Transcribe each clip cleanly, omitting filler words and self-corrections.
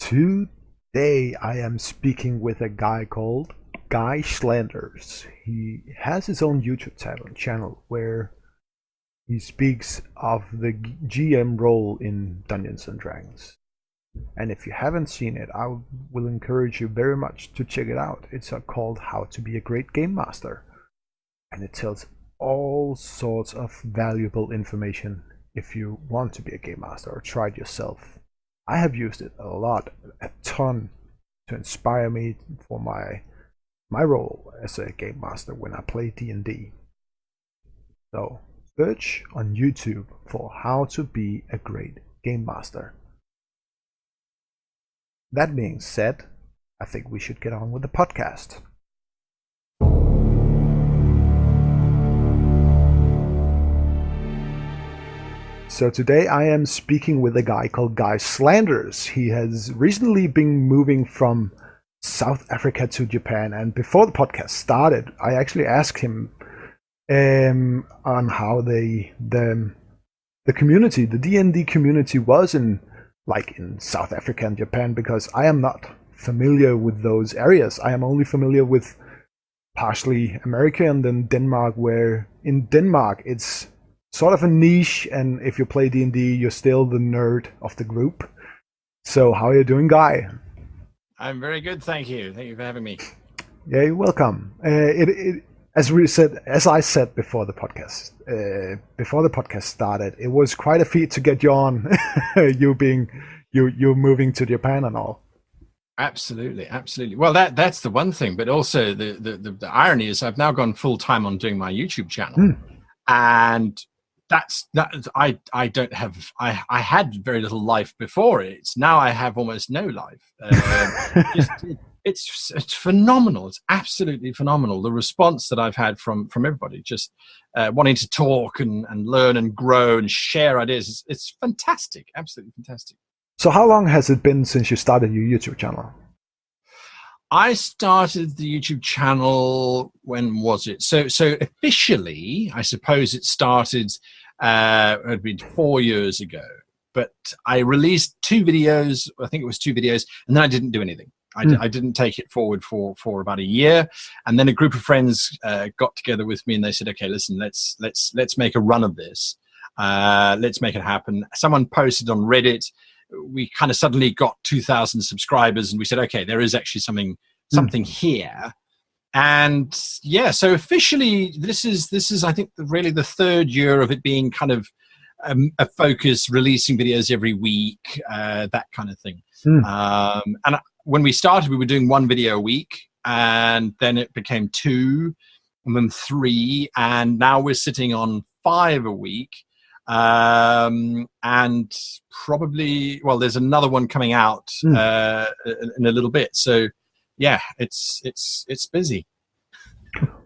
Today I am speaking with a guy called Guy Schlanders. He has his own YouTube channel where he speaks of the GM role in Dungeons and Dragons. And if you haven't seen it, I will encourage you very much to check it out. It's called How to Be a Great Game Master. And it tells all sorts of valuable information if you want to be a game master or try it yourself. I have used it a ton, to inspire me for my role as a game master when I play D&D. So search on YouTube for How to Be a Great Game Master. That being said, I think we should get on with the podcast. So today I am speaking with a guy called Guy Schlanders. He has recently been moving from South Africa to Japan, and before the podcast started, I actually asked him on how the community, the D&D community, was in South Africa and Japan, because I am not familiar with those areas. I am only familiar with partially America and then Denmark, where in Denmark it's sort of a niche, and if you play D&D, you're still the nerd of the group. So how are you doing, Guy? I'm very good, thank you. Thank you for having me. Yeah, you're welcome. As I said before the podcast started, it was quite a feat to get you on. you moving to Japan and all. Absolutely. Well, that's the one thing, but also the irony is I've now gone full time on doing my YouTube channel, and I had very little life before it. Now I have almost no life. It's phenomenal. It's absolutely phenomenal. The response that I've had from everybody, just wanting to talk and learn and grow and share ideas. It's fantastic. Absolutely fantastic. So how long has it been since you started your YouTube channel? I started the YouTube channel, when was it? So officially, I suppose it started, it had been 4 years ago. But I released 2 videos, I think it was 2 videos, and then I didn't do anything. I didn't take it forward for about a year. And then a group of friends got together with me and they said, okay, listen, let's make a run of this. Let's make it happen. Someone posted on Reddit. We kind of suddenly got 2,000 subscribers, and we said, okay, there is actually something here. And yeah, so officially this is I think really the 3rd year of it being kind of a focus, releasing videos every week, that kind of thing. And when we started, we were doing 1 video a week, and then it became 2, and then 3, and now we're sitting on 5 a week. And probably, well, there's another one coming out in a little bit. So yeah, it's busy.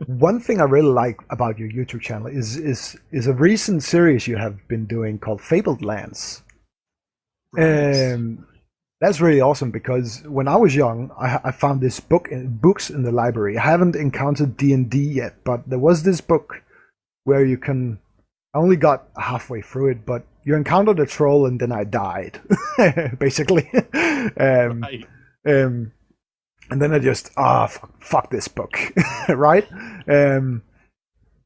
One thing I really like about your YouTube channel is a recent series you have been doing called Fabled Lands. Right. That's really awesome, because when I was young, I found this books in the library. I haven't encountered D&D yet, but there was this book where you can. I only got halfway through it, but you encountered a troll and then I died, basically. Right. And then I just, fuck this book, right?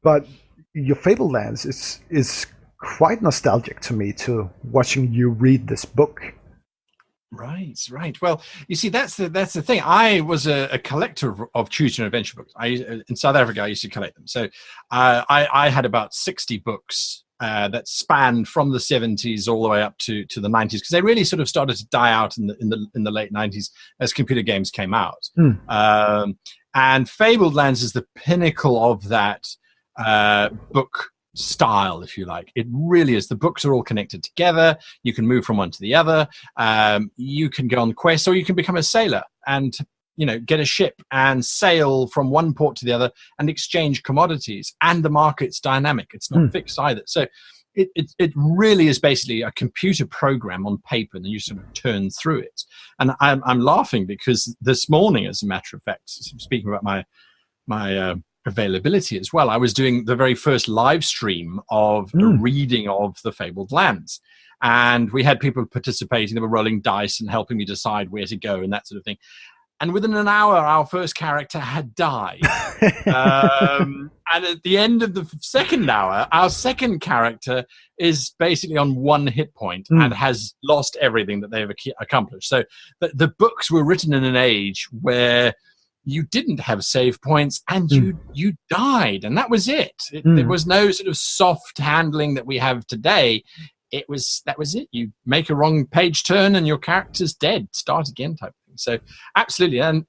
But your Fabled Lands is quite nostalgic to me, to watching you read this book. Right. Well, you see, that's the thing. I was a collector of choose your own adventure books. In South Africa, I used to collect them. So I had about 60 books that spanned from the 70s all the way up to the 90s, because they really sort of started to die out in the late 90s as computer games came out. And Fabled Lands is the pinnacle of that book style, if you like. It really is. The books are all connected together. You can move from one to the other. You can go on quests, or you can become a sailor and get a ship and sail from one port to the other and exchange commodities. And the market's dynamic. It's not fixed either. So it really is basically a computer program on paper, and you sort of turn through it. And I'm laughing because this morning, as a matter of fact, speaking about my availability as well. I was doing the very first live stream of a reading of The Fabled Lands. And we had people participating. They were rolling dice and helping me decide where to go and that sort of thing. And within an hour, our first character had died. And at the end of the second hour, our second character is basically on 1 hit point and has lost everything that they've accomplished. So the books were written in an age where you didn't have save points and you died, and that was it. There was no sort of soft handling that we have today. That was it. You make a wrong page turn and your character's dead. Start again type thing. So absolutely. And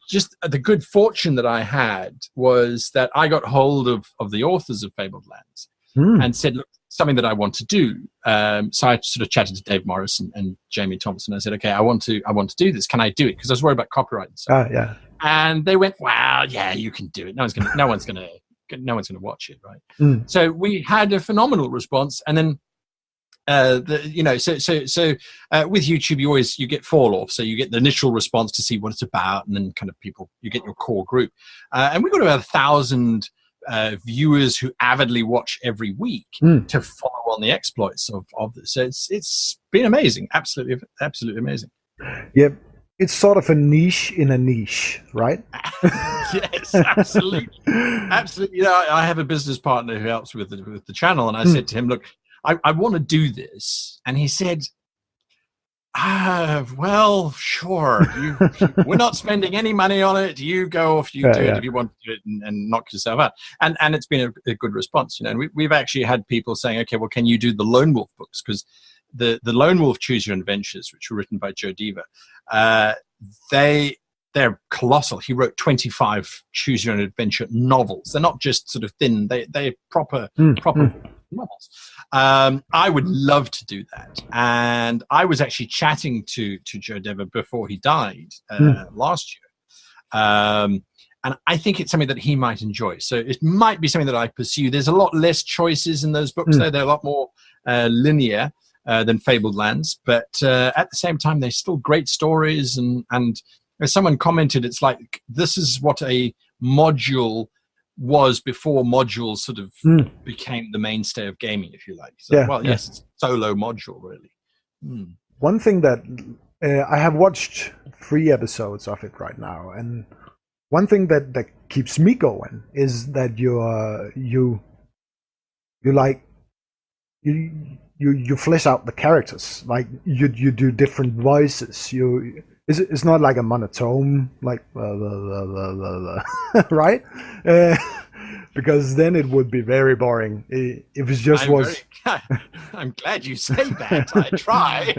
just the good fortune that I had was that I got hold of the authors of Fabled Lands and said, look, something that I want to do. So I sort of chatted to Dave Morris and Jamie Thompson. I said, okay, I want to do this. Can I do it? Because I was worried about copyright and stuff. Yeah. And they went, well, yeah, you can do it. No one's gonna watch it, right? So we had a phenomenal response, and then with YouTube, you get fall off. So you get the initial response to see what it's about, and then kind of you get your core group. And we got about 1,000 viewers who avidly watch every week to follow on the exploits of this. So it's been amazing, absolutely amazing. Yep. It's sort of a niche in a niche, right? Yes, absolutely. Absolutely. I have a business partner who helps with the channel, and I said to him, look, I want to do this. And he said, well, sure. We're not spending any money on it. You go off, do it if you want to do it and knock yourself out. And it's been a good response. And we've actually had people saying, okay, well, can you do the Lone Wolf books? Because the Lone Wolf Choose Your Adventures, which were written by Joe Diva, they're colossal. He wrote 25 Choose Your Own Adventure novels. They're not just sort of thin. They're proper novels. I would love to do that. And I was actually chatting to Joe Diva before he died last year. And I think it's something that he might enjoy. So it might be something that I pursue. There's a lot less choices in those books, though. They're a lot more linear than Fabled Lands. But at the same time, they're still great stories. And as someone commented, it's like this is what a module was before modules sort of became the mainstay of gaming, if you like. So, yes, it's a solo module, really. One thing that I have watched 3 episodes of it right now, and one thing that keeps me going is that you flesh out the characters. Like you do different voices. It's not like a monotone, like blah, blah, blah, blah, blah, right? Because then it would be very boring if it just was. I'm glad you say that. I try.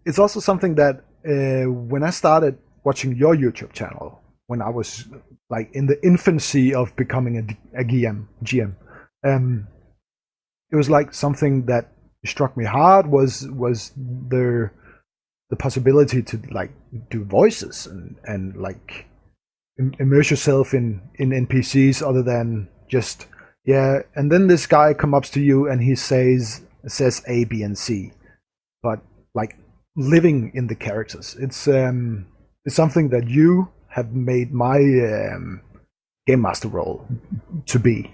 It's also something that when I started watching your YouTube channel, when I was like in the infancy of becoming a GM, it was like something that struck me hard was the possibility to like do voices and like immerse yourself in NPCs other than just and then this guy comes up to you and he says A, B, and C, but like living in the characters. It's something that you have made my game master role to be.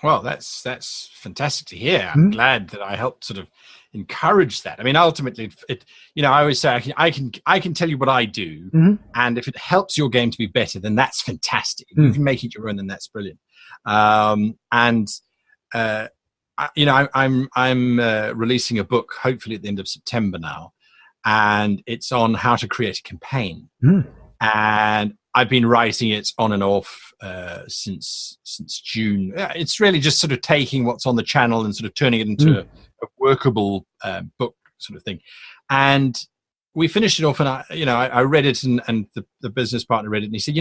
Well, that's fantastic to hear. I'm glad that I helped sort of encourage that. I mean, ultimately, I always say I can tell you what I do, and if it helps your game to be better, then that's fantastic. If you can make it your own, then that's brilliant. I'm releasing a book hopefully at the end of September now, and it's on how to create a campaign. And I've been writing it on and off since June. It's really just sort of taking what's on the channel and sort of turning it into a workable book sort of thing. And we finished it off, and I read it, and the business partner read it, and he said,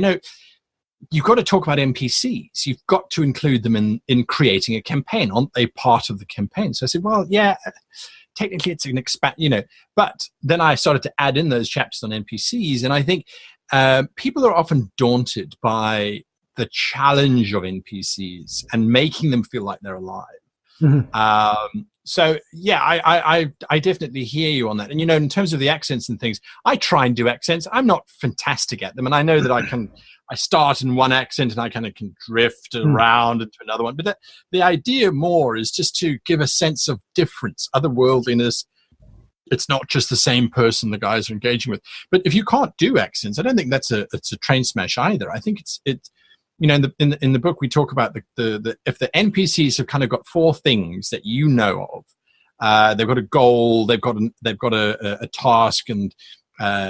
you've got to talk about NPCs. You've got to include them in creating a campaign. Aren't they part of the campaign? So I said, well, yeah, technically it's an but then I started to add in those chapters on NPCs, and I think people are often daunted by the challenge of NPCs and making them feel like they're alive. So yeah, I definitely hear you on that. And in terms of the accents and things, I try and do accents. I'm not fantastic at them, and I know that I start in one accent and I kind of can drift around into another one. But the idea more is just to give a sense of difference, otherworldliness. It's not just the same person the guys are engaging with. But if you can't do accents, I don't think it's a train smash either. I think it's in the book we talk about the if the NPCs have kind of got four things that you know of, they've got a goal, they've got a task, and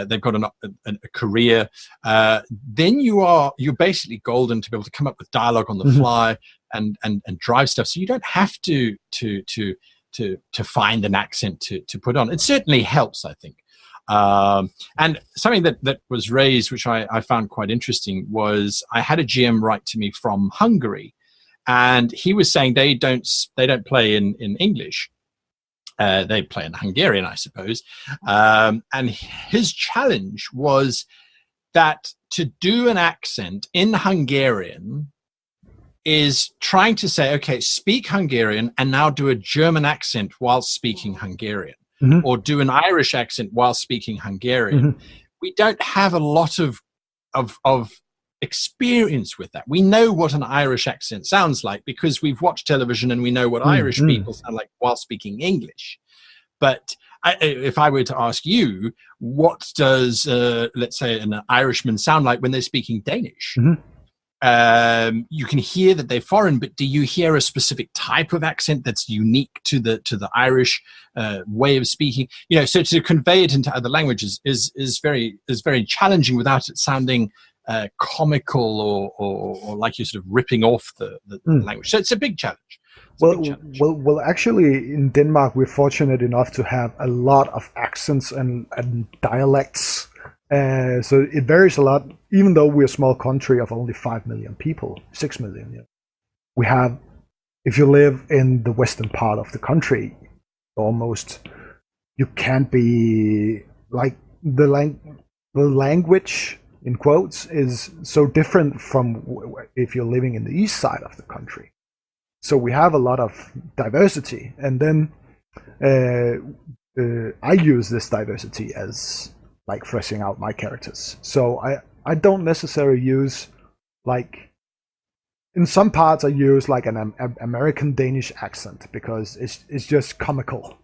they've got a career. Then you're basically golden to be able to come up with dialogue on the fly and drive stuff. So you don't have to find an accent to put on. It certainly helps, I think. And something that was raised, which I found quite interesting, was I had a GM write to me from Hungary, and he was saying they don't play in English. They play in Hungarian, I suppose. And his challenge was that to do an accent in Hungarian is trying to say, okay, speak Hungarian and now do a German accent while speaking Hungarian, or do an Irish accent while speaking Hungarian. We don't have a lot of experience with that. We know what an Irish accent sounds like because we've watched television and we know what Irish people sound like while speaking English. But if I were to ask you, what does, let's say, an Irishman sound like when they're speaking Danish? You can hear that they're foreign, but do you hear a specific type of accent that's unique to the Irish way of speaking? So to convey it into other languages is very challenging without it sounding comical or like you're sort of ripping off the language. So it's a big challenge. Well, actually, in Denmark, we're fortunate enough to have a lot of accents and dialects. So it varies a lot, even though we're a small country of only 5 million people, 6 million. Yeah. We have, if you live in the western part of the country, you can't be like the language in quotes is so different from if you're living in the east side of the country. So we have a lot of diversity, and then I use this diversity as like fleshing out my characters. So I don't necessarily use, like, in some parts I use like an American Danish accent because it's just comical,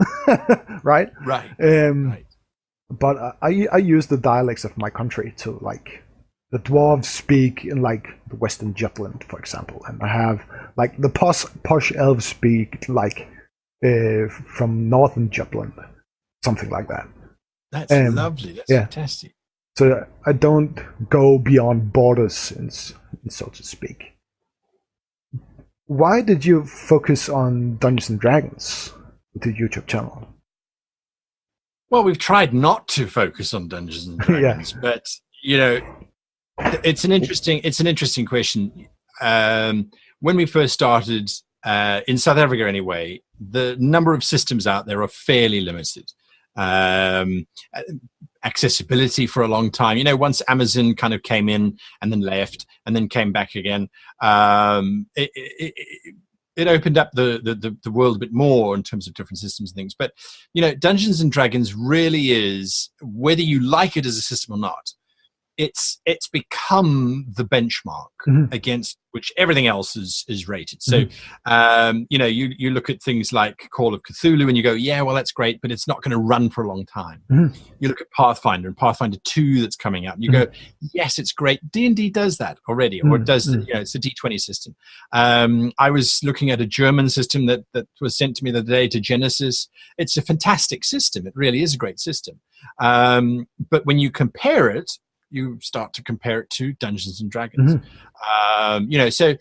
right? Right. Right. But I use the dialects of my country to, like, the dwarves speak in like the Western Jutland, for example, and I have like the posh elves speak like from Northern Jutland, something like that. That's lovely. That's fantastic. So I don't go beyond borders, so to speak. Why did you focus on Dungeons and Dragons with the YouTube channel? Well, we've tried not to focus on Dungeons and Dragons, but it's an interesting question. When we first started in South Africa, anyway, the number of systems out there are fairly limited. Accessibility for a long time. Once Amazon kind of came in and then left and then came back again, it opened up the world a bit more in terms of different systems and things. But Dungeons and Dragons really is, whether you like it as a system or not, it's become the benchmark against which everything else is rated. So, you look at things like Call of Cthulhu and you go, yeah, well, that's great, but it's not going to run for a long time. You look at Pathfinder and Pathfinder 2 that's coming out, and you go, yes, it's great. D&D does that already, or it does, it's a D20 system. I was looking at a German system that was sent to me the other day, to Genesis. It's a fantastic system. It really is a great system. But when you compare it, you start to compare it to Dungeons and Dragons. So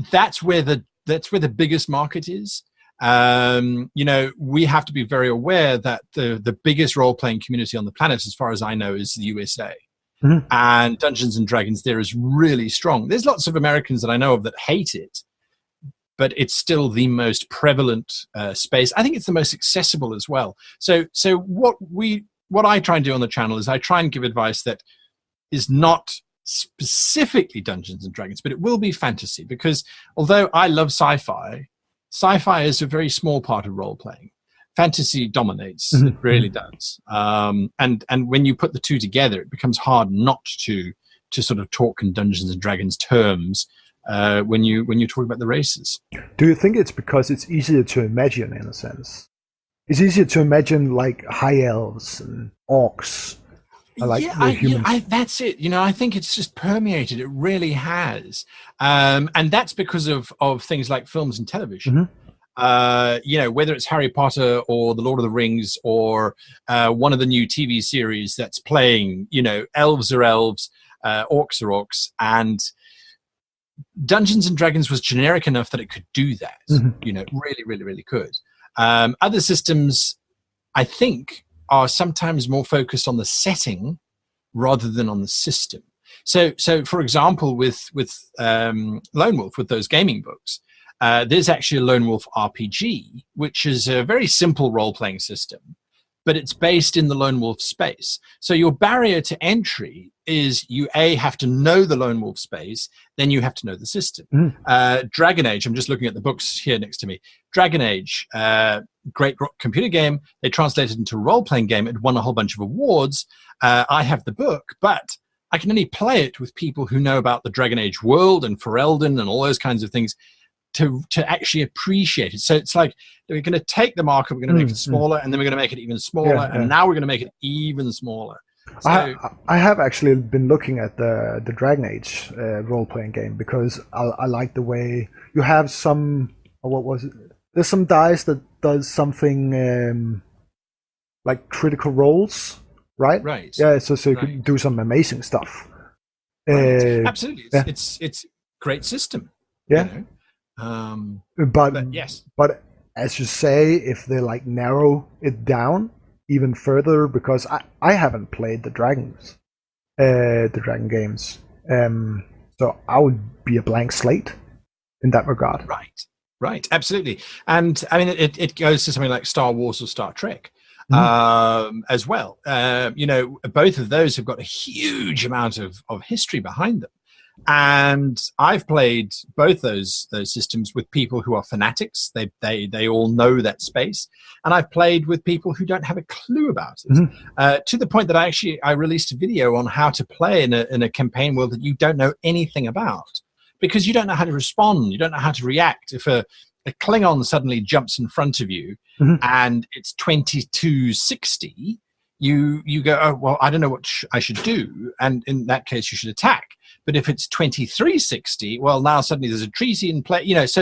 that's where the biggest market is. We have to be very aware that the biggest role-playing community on the planet, as far as I know, is the USA. And Dungeons and Dragons there is really strong. There's lots of Americans that I know of that hate it, but it's still the most prevalent space. I think it's the most accessible as well. So what I try and do on the channel is I try and give advice that is not specifically Dungeons and Dragons, but it will be fantasy, because although I love sci-fi, sci-fi is a very small part of role-playing. Fantasy dominates. Mhm. It really does. And when you put the two together, it becomes hard not to sort of talk in Dungeons and Dragons terms when you talk about the races. Do you think it's because it's easier to imagine in a sense? It's easier to imagine like high elves and orcs. Like the humans. That's it. I think it's just permeated. It really has, and that's because of things like films and television. Whether it's Harry Potter or The Lord of the Rings or one of the new TV series that's playing. Elves are elves, orcs are orcs, and Dungeons and Dragons was generic enough that it could do that. Really, really, really could. Other systems, I think, are sometimes more focused on the setting rather than on the system. So for example, with Lone Wolf, with those gaming books, there's actually a Lone Wolf RPG, which is a very simple role-playing system, but it's based in the Lone Wolf space. So your barrier to entry is you have to know the Lone Wolf space, then you have to know the system. Dragon Age, I'm just looking at the books here next to me. Dragon Age, great computer game. They translated it into a role-playing game. It won a whole bunch of awards. I have the book, but I can only play it with people who know about the Dragon Age world and Ferelden and all those kinds of things to actually appreciate it. So it's like we're going to take the marker, we're going to make it smaller, and then we're going to make it even smaller, and now we're going to make it even smaller. So, I have actually been looking at the Dragon Age role-playing game because I like the way you have some. What was it? There's some dice that does something like critical rolls, right? Right. Yeah. So you can do some amazing stuff. Right. Absolutely. It's great system. Yeah. But yes. But as you say, if they like narrow it down even further, because I haven't played the Dragon games, so I would be a blank slate in that regard. Right, absolutely. And I mean, it goes to something like Star Wars or Star Trek as well. Both of those have got a huge amount of history behind them. And I've played both those systems with people who are fanatics. They all know that space. And I've played with people who don't have a clue about it. To the point that I released a video on how to play in a campaign world that you don't know anything about, because you don't know how to respond. You don't know how to react. If a Klingon suddenly jumps in front of you and it's 2260, you go, oh, well, I don't know what I should do. And in that case, you should attack. But if it's 2360, well, now suddenly there's a treaty in play. That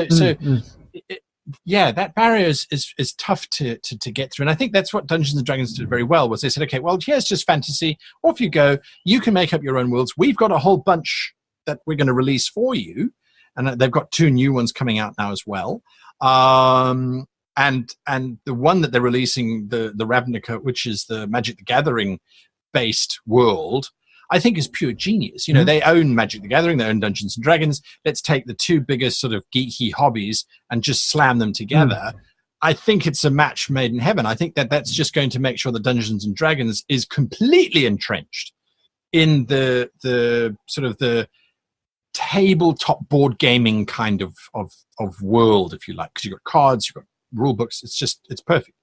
barrier is tough to get through. And I think that's what Dungeons and Dragons did very well, was they said, okay, well, here's just fantasy. Off you go. You can make up your own worlds. We've got a whole bunch that we're going to release for you. And they've got 2 new ones coming out now as well. And the one that they're releasing, the Ravnica, which is the Magic the Gathering based world, I think is pure genius. They own Magic the Gathering, they own Dungeons and Dragons. Let's take the 2 biggest sort of geeky hobbies and just slam them together. I think it's a match made in heaven. I think that's just going to make sure that Dungeons and Dragons is completely entrenched in the sort of the tabletop board gaming kind of world, if you like, because you've got cards, you've got rule books. It's perfect.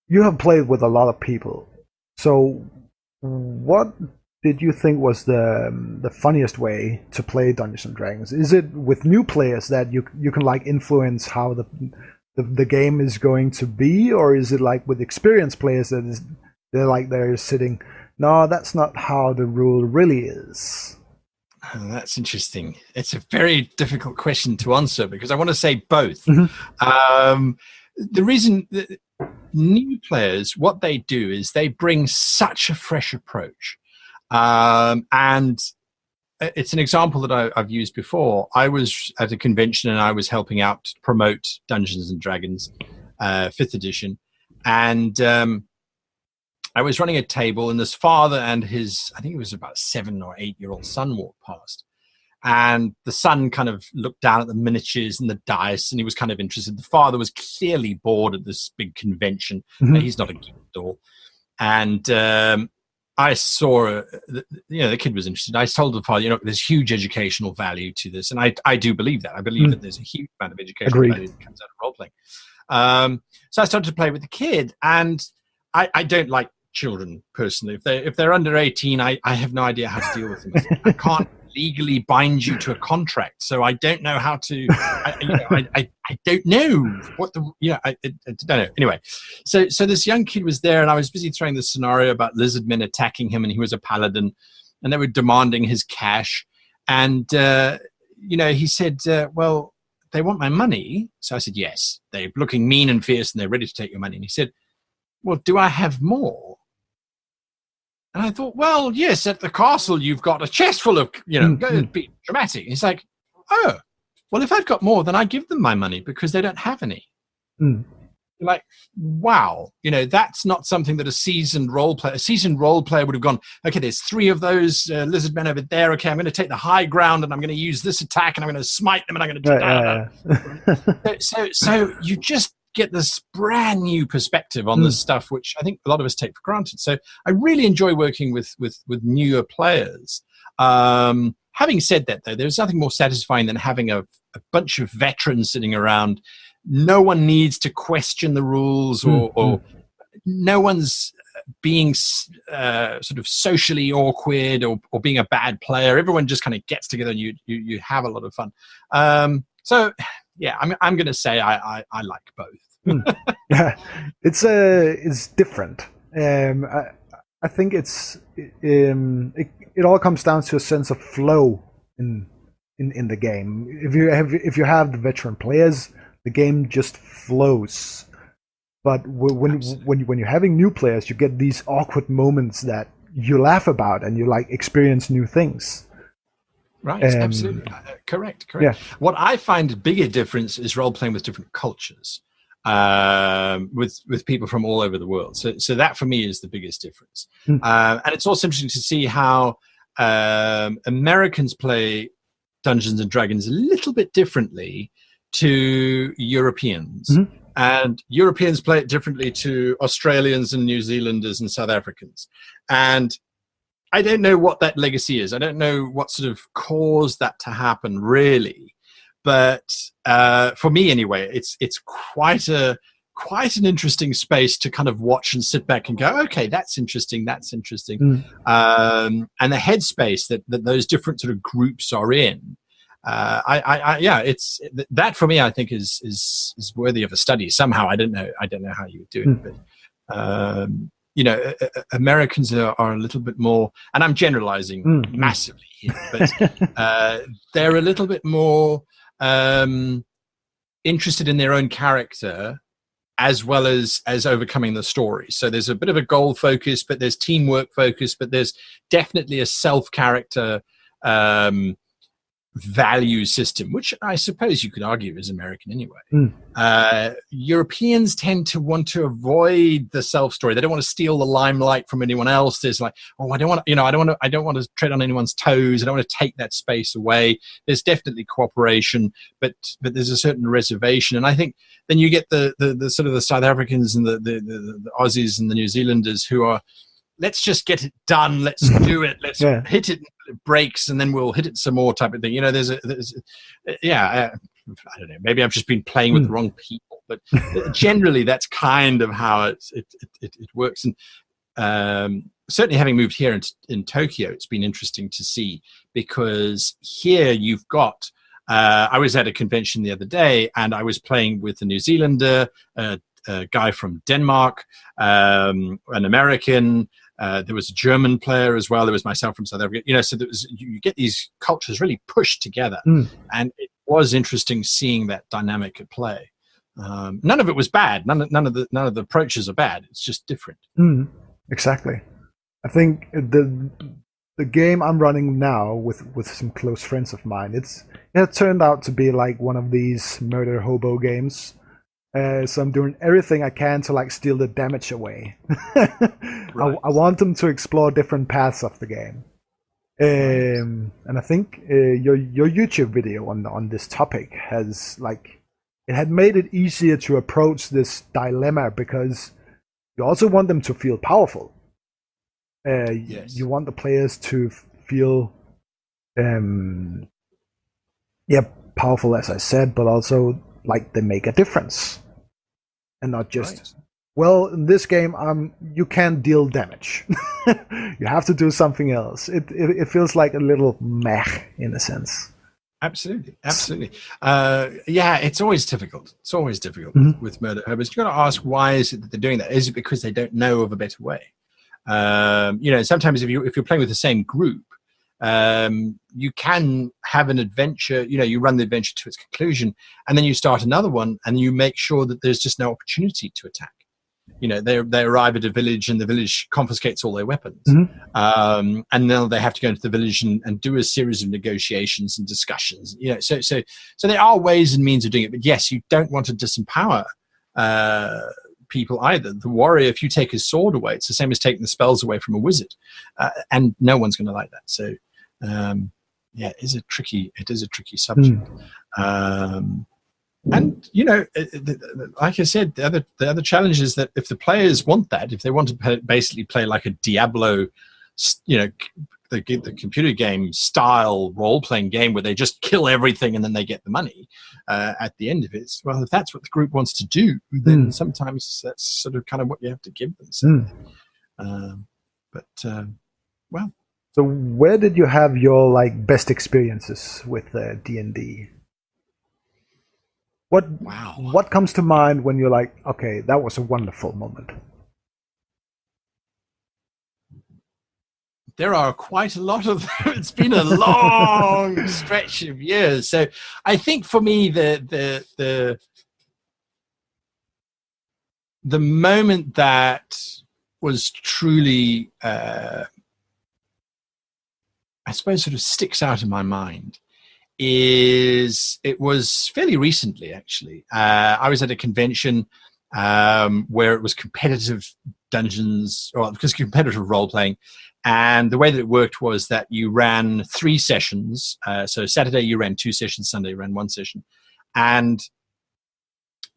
You have played with a lot of people. So, what did you think was the funniest way to play Dungeons and Dragons? Is it with new players that you can like influence how the game is going to be, or is it like with experienced players that they're sitting? No, that's not how the rule really is. Oh, that's interesting. It's a very difficult question to answer because I want to say both. The reason new players, what they do is they bring such a fresh approach. And it's an example that I've used before. I was at a convention and I was helping out to promote Dungeons and Dragons 5th edition. And I was running a table, and this father and his, I think it was about 7 or 8-year-old son walked past. And the son kind of looked down at the miniatures and the dice, and he was kind of interested. The father was clearly bored at this big convention. He's not a geek at all. And I saw, the kid was interested. I told the father, there's huge educational value to this. And I do believe that. I believe that there's a huge amount of educational value that comes out of role playing. So I started to play with the kid, and I don't like children personally. If they're under 18, I have no idea how to deal with them. I can't legally bind you to a contract, so I don't know how to. I don't know what the I don't know. Anyway, so this young kid was there, and I was busy throwing this scenario about lizard men attacking him, and he was a paladin, and they were demanding his cash, and he said, well, they want my money. So I said, yes. They're looking mean and fierce, and they're ready to take your money. And he said, well, do I have more? And I thought, well, yes, at the castle, you've got a chest full of, go be dramatic. He's like, oh, well, if I've got more, then I give them my money because they don't have any. Like, wow, that's not something that a seasoned role player would have gone, okay, there's 3 of those lizard men over there. Okay, I'm going to take the high ground, and I'm going to use this attack, and I'm going to smite them, and I'm going to do So you just get this brand new perspective on this stuff, which I think a lot of us take for granted. So I really enjoy working with newer players. Having said that, though, there's nothing more satisfying than having a bunch of veterans sitting around. No one needs to question the rules, or no one's being sort of socially awkward or being a bad player. Everyone just kind of gets together, and you have a lot of fun. So yeah, I'm going to say I like both. Yeah, it's different. I think it all comes down to a sense of flow in the game. If you have the veteran players, the game just flows. But when you're having new players, you get these awkward moments that you laugh about, and you like experience new things. Right, absolutely. Correct. Yeah. What I find a bigger difference is role playing with different cultures, with people from all over the world. So that for me is the biggest difference. And it's also interesting to see how Americans play Dungeons and Dragons a little bit differently to Europeans. And Europeans play it differently to Australians and New Zealanders and South Africans. And I don't know what that legacy is. I don't know what sort of caused that to happen, really. But for me, anyway, it's quite an interesting space to kind of watch and sit back and go, okay, that's interesting. And the headspace that those different sort of groups are in. It's that for me, I think is worthy of a study somehow. I don't know how you would do it, but Americans are a little bit more, and I'm generalizing massively here, but they're a little bit more interested in their own character as well as overcoming the story. So there's a bit of a goal focus, but there's teamwork focus, but there's definitely a self-character value system, which I suppose you could argue is American anyway. Europeans tend to want to avoid the self story. They don't want to steal the limelight from anyone else. There's like, I don't want to tread on anyone's toes. I don't want to take that space away. There's definitely cooperation, but there's a certain reservation. And I think then you get the sort of the South Africans and the Aussies and the New Zealanders who are, let's just get it done. Let's do it. Let's hit it. It breaks, and then we'll hit it some more, type of thing. I don't know. Maybe I've just been playing with the wrong people, but generally that's kind of how it works. And certainly, having moved here in Tokyo, it's been interesting to see, because here you've got. I was at a convention the other day, and I was playing with a New Zealander, a guy from Denmark, an American. There was a German player as well. There was myself from South Africa. So you get these cultures really pushed together, and it was interesting seeing that dynamic at play. None of it was bad. None of the approaches are bad. It's just different. Exactly. I think the game I'm running now with some close friends of mine, it turned out to be like one of these murder hobo games. So I'm doing everything I can to like steal the damage away. Right. I want them to explore different paths of the game. And I think your YouTube video on this topic has it had made it easier to approach this dilemma, because you also want them to feel powerful. You want the players to feel, um, yeah, powerful as I said, but also like they make a difference, and not just. Well, in this game, you can't deal damage. You have to do something else. It feels like a little meh in a sense. Absolutely. Yeah, it's always difficult. It's always difficult with murder herbers. You've got to ask, why is it that they're doing that? Is it because they don't know of a better way? Sometimes if you're playing with the same group, you can have an adventure. You run the adventure to its conclusion, and then you start another one, and you make sure that there's just no opportunity to attack. They arrive at a village, and the village confiscates all their weapons, and now they have to go into the village and do a series of negotiations and discussions. So there are ways and means of doing it, but yes, you don't want to disempower people either. The warrior, if you take his sword away, it's the same as taking the spells away from a wizard, and no one's going to like that. So it is a tricky subject. And like I said, the other challenge is that if the players want that, if they want to basically play like a Diablo, the computer game style role-playing game where they just kill everything and then they get the money at the end of it. Well, if that's what the group wants to do, then sometimes that's sort of kind of what you have to give them. So where did you have your best experiences with D&D? What comes to mind when you're like, okay, that was a wonderful moment? There are quite a lot of them. It's been a long stretch of years. So I think for me, the moment that was truly, I suppose, sort of sticks out in my mind it was fairly recently, actually. I was at a convention where it was competitive dungeons, or because competitive role-playing. And the way that it worked was that you ran 3 sessions. So Saturday you ran 2 sessions, Sunday you ran 1 session. And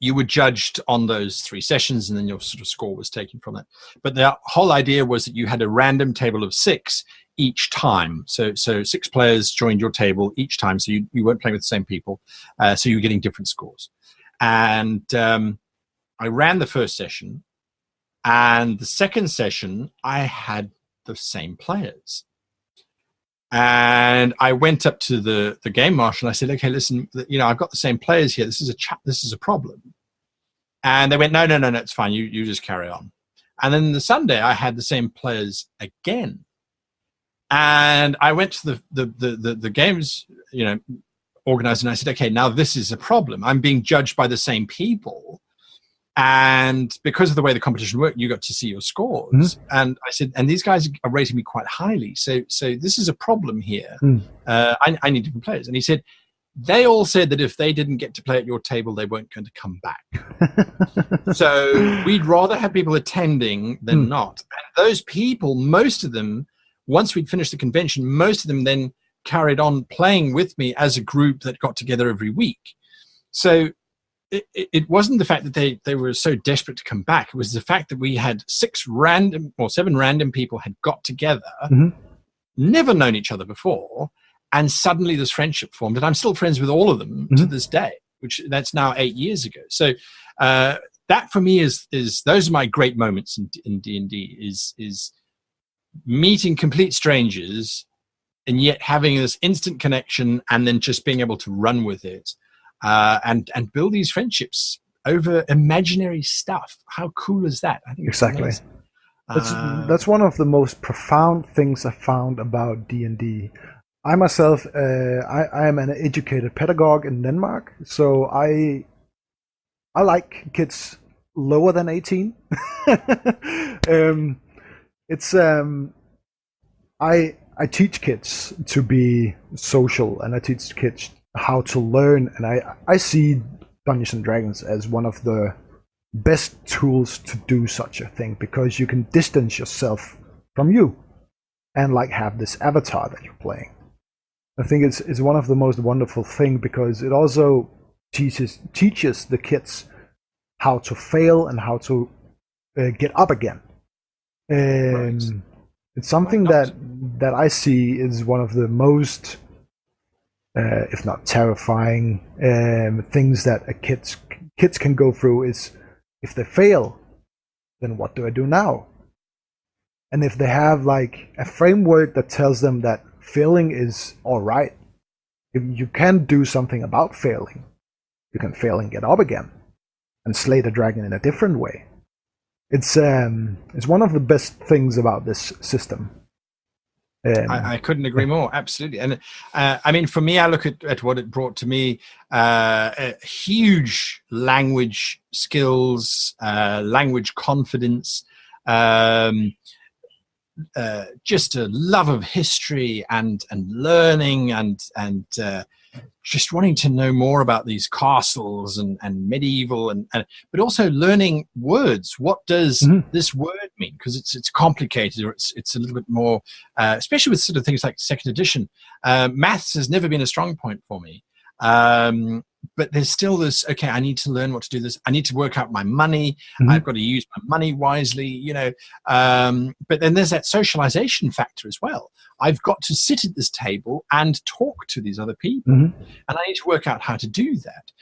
you were judged on those 3 sessions, and then your sort of score was taken from that. But the whole idea was that you had a random table of 6 each time. So 6 players joined your table each time. So you weren't playing with the same people. So you were getting different scores. And I ran the first session. And the second session, I had the same players. And I went up to the game marshal and I said, okay, listen, I've got the same players here. This is a problem. And they went, no, it's fine. You just carry on. And then the Sunday I had the same players again. And I went to the games, organizer, and I said, okay, now this is a problem. I'm being judged by the same people. And because of the way the competition worked, you got to see your scores. And I said, and these guys are rating me quite highly. So this is a problem here. I need different players. And he said, they all said that if they didn't get to play at your table, they weren't going to come back. So we'd rather have people attending than not. And those people, most of them, once we'd finished the convention, most of them then carried on playing with me as a group that got together every week. So it wasn't the fact that they were so desperate to come back. It was the fact that we had 7 random people had got together, never known each other before, and suddenly this friendship formed. And I'm still friends with all of them to this day, that's now 8 years ago. So that for me is those are my great moments in D&D is meeting complete strangers and yet having this instant connection and then just being able to run with it. And build these friendships over imaginary stuff. How cool is that? I think exactly. That's one of the most profound things I found about D&D. I myself, I am an educated pedagogue in Denmark, so I like kids lower than 18. I teach kids to be social, and I teach kids how to learn, and I see Dungeons and Dragons as one of the best tools to do such a thing, because you can distance yourself from you and have this avatar that you're playing. I think it's one of the most wonderful things, because it also teaches the kids how to fail and how to get up again. Right. It's something that I see is one of the most, if not terrifying, things that a kids can go through. Is if they fail, then what do I do now? And if they have like a framework that tells them that failing is all right, you can do something about failing. You can fail and get up again, and slay the dragon in a different way. It's one of the best things about this system. I couldn't agree more. Absolutely. And I mean, for me, I look at what it brought to me, huge language skills, language confidence, just a love of history and learning and just wanting to know more about these castles and medieval and but also learning words. What does this word mean? Because it's complicated, or it's a little bit more, especially with sort of things like second edition. Maths has never been a strong point for me. But there's still this, okay, I need to learn what to do this. I need to work out my money. I've got to use my money wisely, you know. But then there's that socialization factor as well. I've got to sit at this table and talk to these other people. And I need to work out how to do that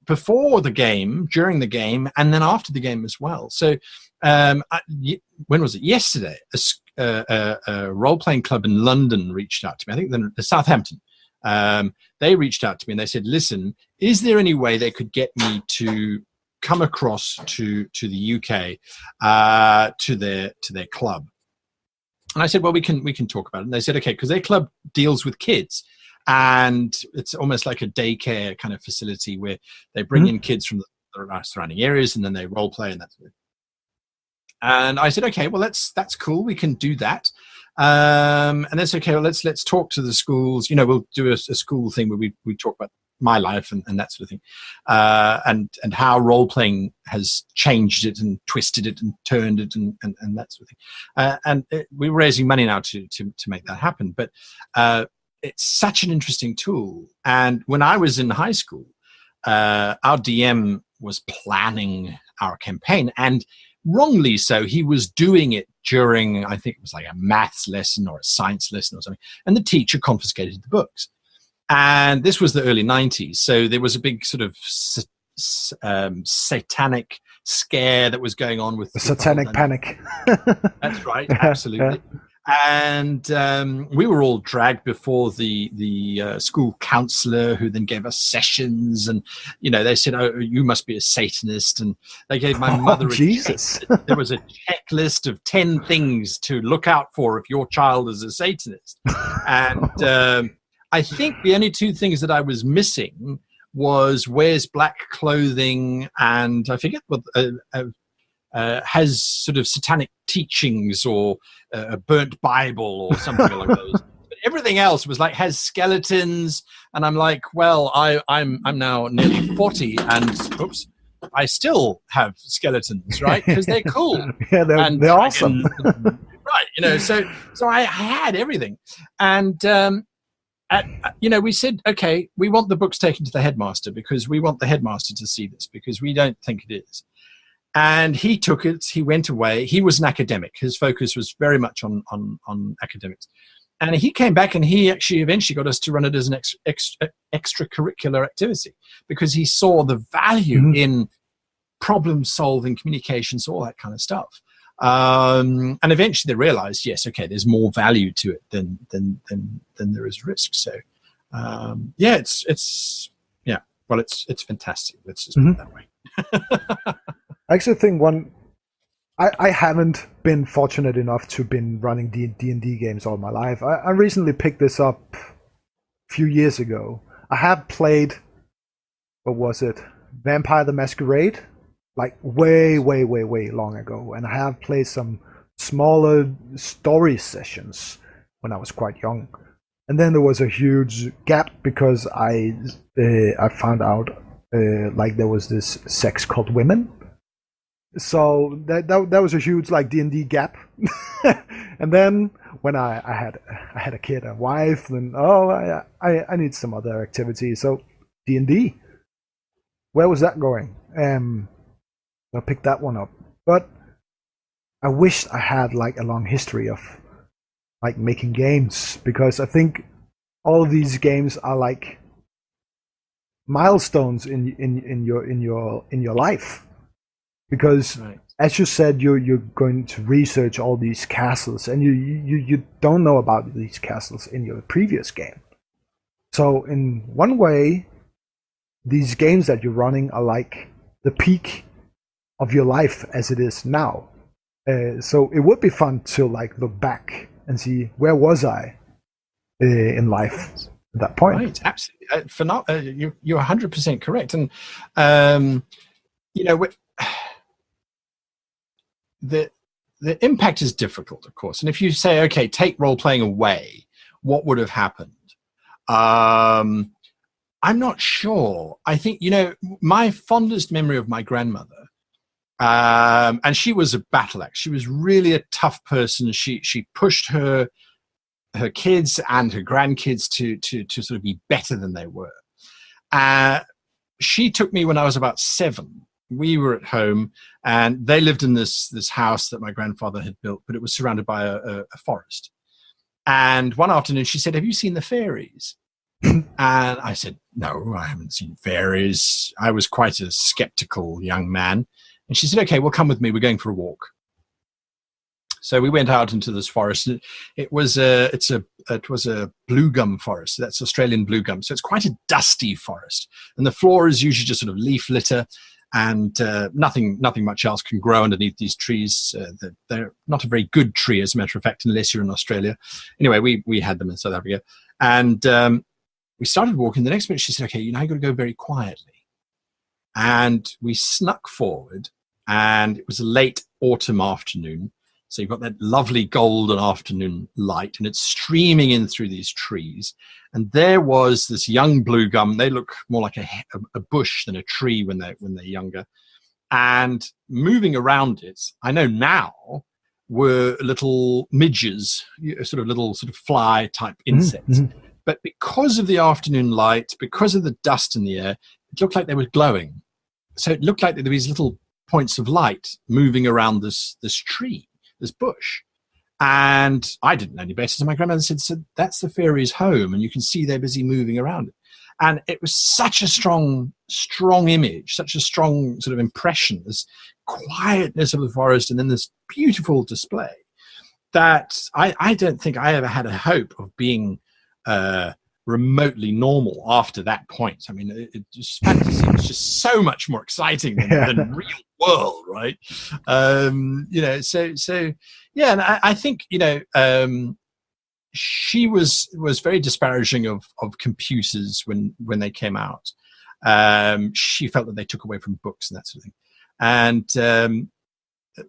before the game, during the game, and then after the game as well. So when was it? Yesterday, a role-playing club in London reached out to me. I think they're Southampton. They reached out to me and they said, listen, is there any way they could get me to come across to the UK, to their club? And I said, well, we can talk about it. And they said, okay, because their club deals with kids, and it's almost like a daycare kind of facility where they bring in kids from the surrounding areas, and then they role play and that sort of thing. And I said, okay, well, that's cool. We can do that. And that's okay. Well, let's talk to the schools. You know, we'll do a school thing where we talk about my life and that sort of thing, and how role playing has changed it and twisted it and turned it and that sort of thing. We're raising money now to make that happen. But it's such an interesting tool. And when I was in high school, our DM was planning our campaign, and wrongly so. He was doing it during, I think it was like a maths lesson or a science lesson or something, and the teacher confiscated the books. And this was the early 90s, so there was a big sort of satanic scare that was going on with the satanic panic. That's right, absolutely. And we were all dragged before the school counselor, who then gave us sessions, and you know, they said, "Oh, you must be a Satanist," and they gave my mother Jesus. There was a checklist of 10 things to look out for if your child is a Satanist. And I think the only 2 things that I was missing was wears black clothing, and I forget what has sort of satanic teachings, or a burnt Bible or something like those. But everything else was like has skeletons, and I'm like, well, I'm now nearly 40, and oops, I still have skeletons, right? Because they're cool. Yeah, they're awesome. Right, you know. So I had everything, and you know, we said, okay, we want the books taken to the headmaster, because we want the headmaster to see this, because we don't think it is. And he took it. He went away. He was an academic. His focus was very much on academics. And he came back, and he actually eventually got us to run it as an extracurricular activity, because he saw the value in problem solving, communications, all that kind of stuff. And eventually they realized, yes, okay, there's more value to it than there is risk. So yeah, it's fantastic. Let's just put it that way. I actually think I haven't been fortunate enough to been running D&D games all my life. I recently picked this up a few years ago. I have played, what was it, Vampire the Masquerade, like way long ago, and I have played some smaller story sessions when I was quite young. And then there was a huge gap because I found out like there was this sex called women. So that was a huge like D&D gap. And then when I had a kid, a wife, then I need some other activity. So D&D, where was that going? I picked that one up. But I wished I had like a long history of like making games, because I think all of these games are like milestones in your life, because Right. as you said, you're going to research all these castles, and you don't know about these castles in your previous game. So in one way, these games that you're running are like the peak of your life as it is now. So it would be fun to like look back and see, where was I in life at that point. Right, absolutely. You're 100% correct, and um, you know the the impact is difficult, of course. And if you say, okay, take role playing away, what would have happened? I'm not sure. I think, my fondest memory of my grandmother, and she was a battle axe. She was really a tough person. She pushed her kids and her grandkids to sort of be better than they were. She took me when I was about 7. We were at home, and they lived in this house that my grandfather had built, but it was surrounded by a forest. And one afternoon she said, "Have you seen the fairies?" And I said, "No, I haven't seen fairies." I was quite a skeptical young man. And she said, "Okay, well, come with me. We're going for a walk." So we went out into this forest. It was a blue gum forest. That's Australian blue gum. So it's quite a dusty forest, and the floor is usually just sort of leaf litter, and nothing much else can grow underneath these trees. They're not a very good tree, as a matter of fact, unless you're in Australia. Anyway, we had them in South Africa, and we started walking. The next minute, she said, "Okay, you've got to go very quietly." And we snuck forward, and it was a late autumn afternoon. So you've got that lovely golden afternoon light, and it's streaming in through these trees. And there was this young blue gum. They look more like a bush than a tree when they're younger. And moving around it, I know now, were little midges, little fly type insects. Mm-hmm. But because of the afternoon light, because of the dust in the air, it looked like they were glowing. So it looked like there were these little points of light moving around this tree, this bush. And I didn't know any better. So my grandmother said, "That's the fairies' home, and you can see they're busy moving around it." And it was such a strong image, such a strong sort of impression, this quietness of the forest and then this beautiful display, that I don't think I ever had a hope of being remotely normal after that point. I mean, fantasy was just so much more exciting than real world, right? So yeah, and I think she was very disparaging of computers when they came out. She felt that they took away from books and that sort of thing. And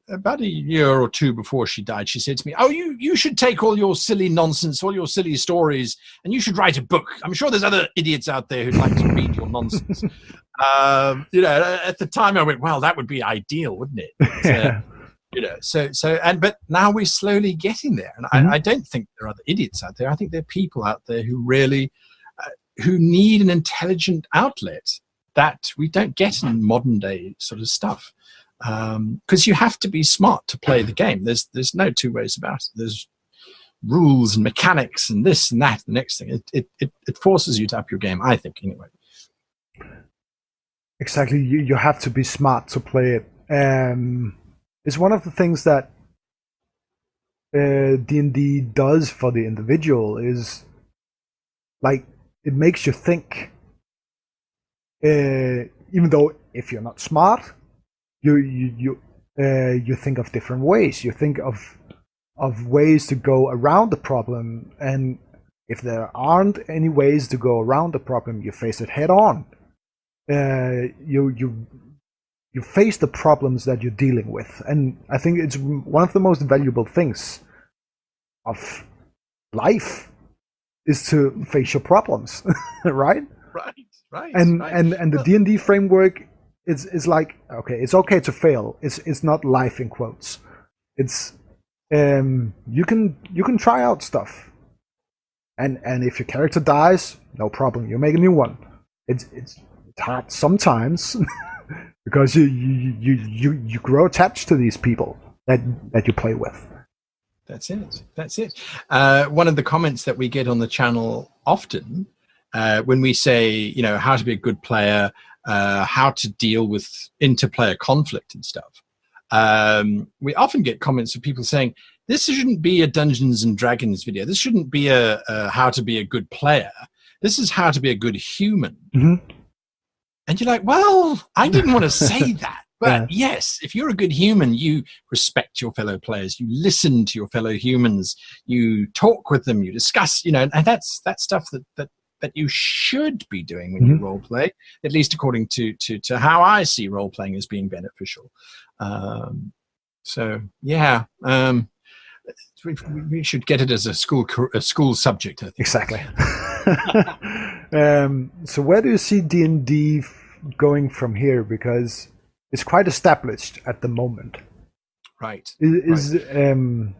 about a year or two before she died, she said to me, "Oh, you should take all your silly nonsense, all your silly stories, and you should write a book. I'm sure there's other idiots out there who'd like to read your nonsense." At the time I went, "Well, that would be ideal, wouldn't it?" But, but now we're slowly getting there. And I don't think there are other idiots out there. I think there are people out there who really, who need an intelligent outlet that we don't get in modern day sort of stuff. Because you have to be smart to play the game. There's no two ways about it. There's rules and mechanics and this and that. The next thing, it forces you to up your game, I think, anyway. Exactly, you have to be smart to play it. It's one of the things that D&D does for the individual, is like it makes you think. Even though if you're not smart, you think of different ways. You think of ways to go around the problem, and if there aren't any ways to go around the problem, you face it head on. You face the problems that you're dealing with, and I think it's one of the most valuable things of life is to face your problems, right? Right. And the D&D framework is like, okay, it's okay to fail. It's not life in quotes. It's you can try out stuff, and if your character dies, no problem. You make a new one. It's hard sometimes because you grow attached to these people, that you play with. That's it. That's it. One of the comments that we get on the channel often when we say, you know, how to be a good player, how to deal with interplayer conflict and stuff, we often get comments of people saying, this shouldn't be a Dungeons and Dragons video. This shouldn't be a how to be a good player. This is how to be a good human. Mm-hmm. And you're like, well, I didn't want to say that. But yes, if you're a good human, you respect your fellow players, you listen to your fellow humans, you talk with them, you discuss, you know, and that's stuff that you should be doing when you role play, at least according to how I see role playing as being beneficial. So yeah, we should get it as a school subject, I think. Exactly. So where do you see D&D going from here? Because it's quite established at the moment. Right. Yeah,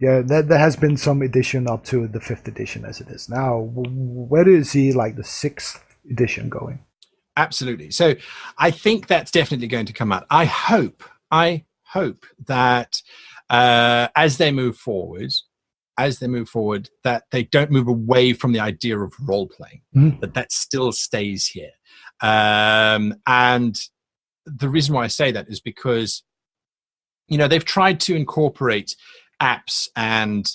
there has been some edition up to the 5th edition as it is now. Where do you see like the 6th edition going? Absolutely. So I think that's definitely going to come out. I hope that as they move forward, that they don't move away from the idea of role playing, that still stays here. And the reason why I say that is because, you know, they've tried to incorporate apps and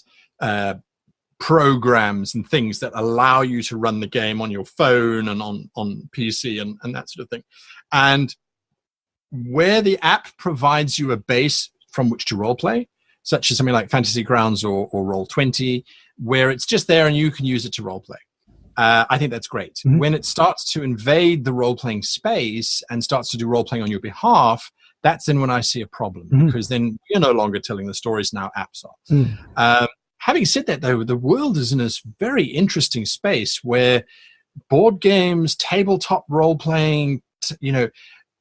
programs and things that allow you to run the game on your phone and on PC and that sort of thing. And where the app provides you a base from which to role play, such as something like Fantasy Grounds or Roll20, where it's just there and you can use it to role play. I think that's great. When it starts to invade the role-playing space and starts to do role-playing on your behalf, that's then when I see a problem, because then you're no longer telling the stories, now apps are. Having said that, though, the world is in this very interesting space where board games, tabletop role-playing, you know,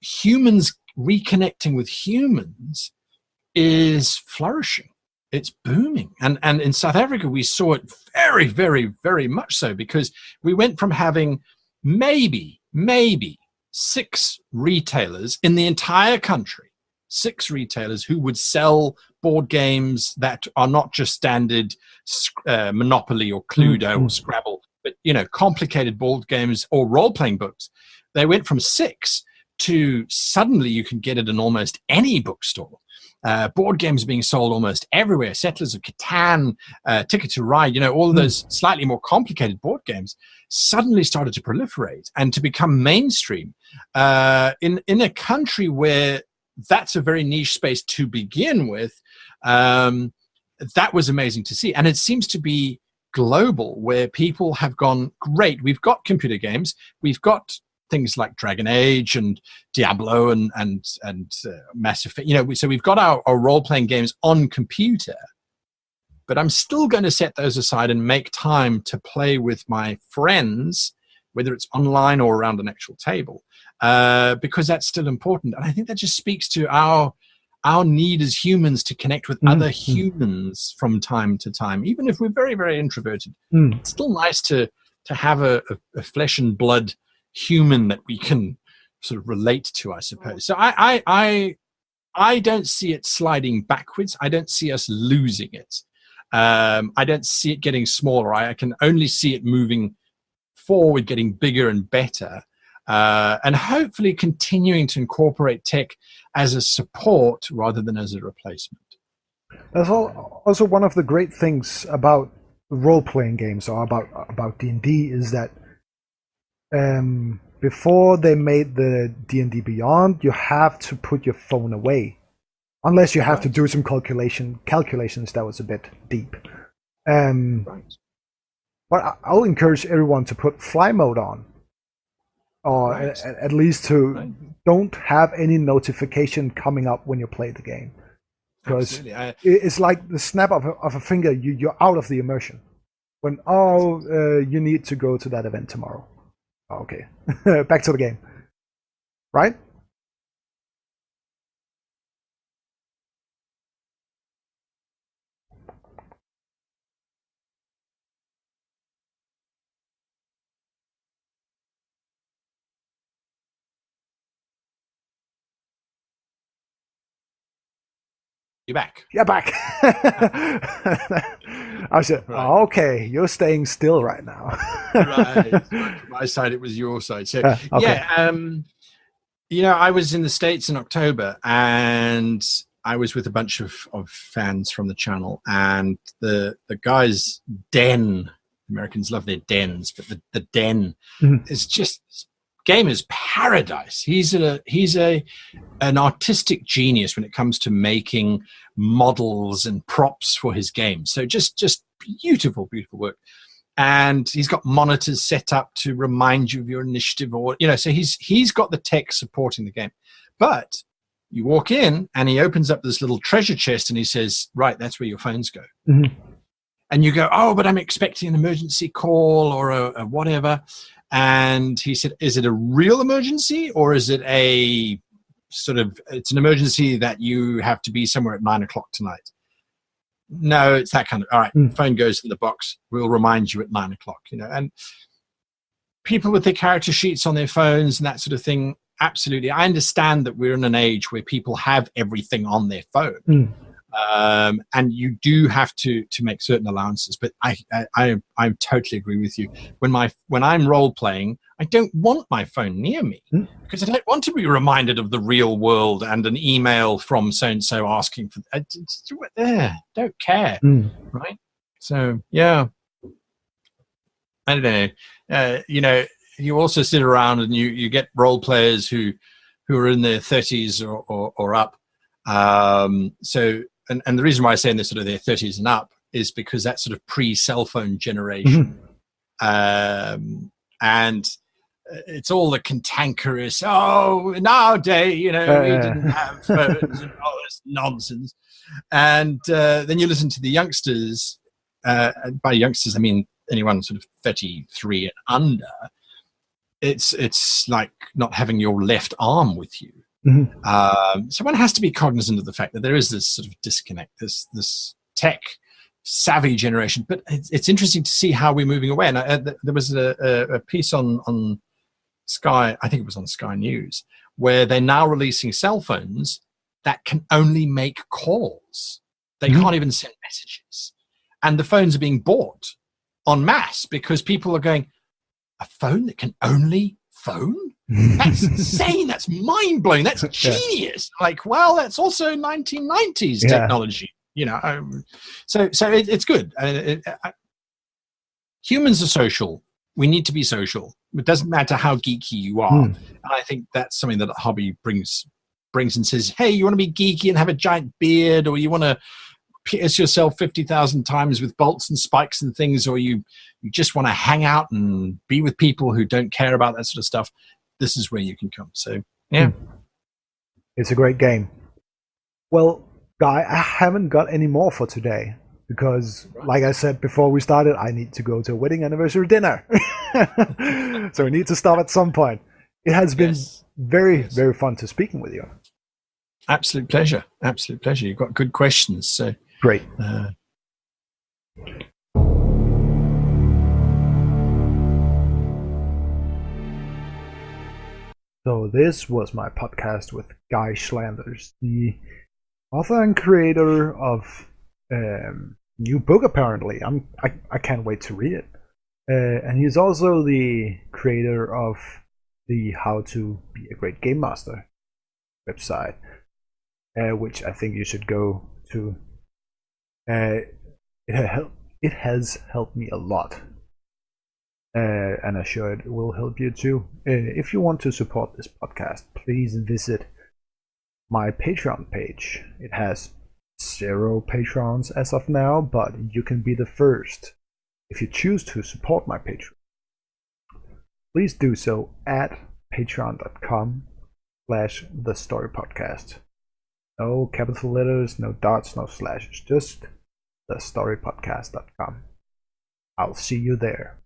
humans reconnecting with humans is flourishing. It's booming. And in South Africa, we saw it very, very, very much so, because we went from having maybe 6 retailers in the entire country, 6 retailers who would sell board games that are not just standard Monopoly or Cluedo or Scrabble, but, you know, complicated board games or role-playing books. They went from 6 to suddenly you can get it in almost any bookstore. Board games being sold almost everywhere. Settlers of Catan, Ticket to Ride, you know, all of those slightly more complicated board games suddenly started to proliferate and to become mainstream in a country where that's a very niche space to begin with. That was amazing to see. And it seems to be global, where people have gone, great, we've got computer games, we've got things like Dragon Age and Diablo and Mass Effect, you know, so we've got our role-playing games on computer, but I'm still going to set those aside and make time to play with my friends, whether it's online or around an actual table, because that's still important. And I think that just speaks to our need as humans to connect with other humans from time to time, even if we're very, very introverted. It's still nice to have a flesh and blood human that we can sort of relate to, I suppose. So I don't see it sliding backwards. I don't see us losing it. I don't see it getting smaller. I can only see it moving forward, getting bigger and better, and hopefully continuing to incorporate tech as a support rather than as a replacement. That's also one of the great things about role-playing games, or about D&D, is that before they made the D&D Beyond, you have to put your phone away, unless you have to do some calculations that was a bit deep. But I'll encourage everyone to put fly mode on, or at least to don't have any notification coming up when you play the game, because it's like the snap of a finger. You're out of the immersion. When you need to go to that event tomorrow. Okay, back to the game, right? You're back. Yeah, back. I said, Right. oh, okay, you're staying still right now. Right. From my side, it was your side. So Okay. yeah, I was in the States in October, and I was with a bunch of fans from the channel, and the guy's den. Americans love their dens, but the den Mhm. is just gamer's paradise. He's an artistic genius when it comes to making models and props for his games. So just beautiful work. And he's got monitors set up to remind you of your initiative, or so he's got the tech supporting the game. But you walk in and he opens up this little treasure chest and he says, right, that's where your phones go. Mhm. And you go, oh, but I'm expecting an emergency call or a whatever. And he said, is it a real emergency, or is it a it's an emergency that you have to be somewhere at 9:00 tonight? No, it's that kind of, all right, phone goes in the box. We'll remind you at 9:00, and people with their character sheets on their phones and that sort of thing. Absolutely. I understand that we're in an age where people have everything on their phone. And you do have to make certain allowances, but I totally agree with you. When I'm role playing, I don't want my phone near me because I don't want to be reminded of the real world and an email from so and so asking for. Don't care, right? So yeah, I don't know. You also sit around and you get role players who are in their 30s or up. And the reason why I say in their their 30s and up is because that's sort of pre-cell phone generation. And it's all the cantankerous, nowadays, we didn't have phones and all this nonsense. And then you listen to the youngsters. By youngsters, I mean anyone sort of 33 and under. It's like not having your left arm with you. So one has to be cognizant of the fact that there is this sort of disconnect, this tech savvy generation. But it's interesting to see how we're moving away. And there was a piece on Sky, I think it was on Sky News, where they're now releasing cell phones that can only make calls. They can't even send messages. And the phones are being bought en masse because people are going, a phone that can only phone? That's insane. That's mind-blowing. That's genius. Like, well, that's also 1990s technology, so it's good. Humans are social. We need to be social. It doesn't matter how geeky you are. And I think that's something that a hobby brings and says, hey, you want to be geeky and have a giant beard, or you want to pierce yourself 50,000 times with bolts and spikes and things, or you just want to hang out and be with people who don't care about that sort of stuff. This is where you can come. So, yeah. It's a great game. Well, Guy, I haven't got any more for today because, like I said before we started, I need to go to a wedding anniversary dinner. So we need to stop at some point. It has been very, very fun to speaking with you. Absolute pleasure. Absolute pleasure. You've got good questions. So great. So this was my podcast with Guy Schlanders, the author and creator of new book. Apparently, I can't wait to read it. And he's also the creator of the How to Be a Great Game Master website, which I think you should go to. It has helped me a lot. And I'm sure it will help you too. If you want to support this podcast, please visit my Patreon page. It has 0 patrons as of now, but you can be the first if you choose to support my Patreon. Please do so at patreon.com/thestorypodcast. No capital letters, no dots, no slashes, just thestorypodcast.com. I'll see you there.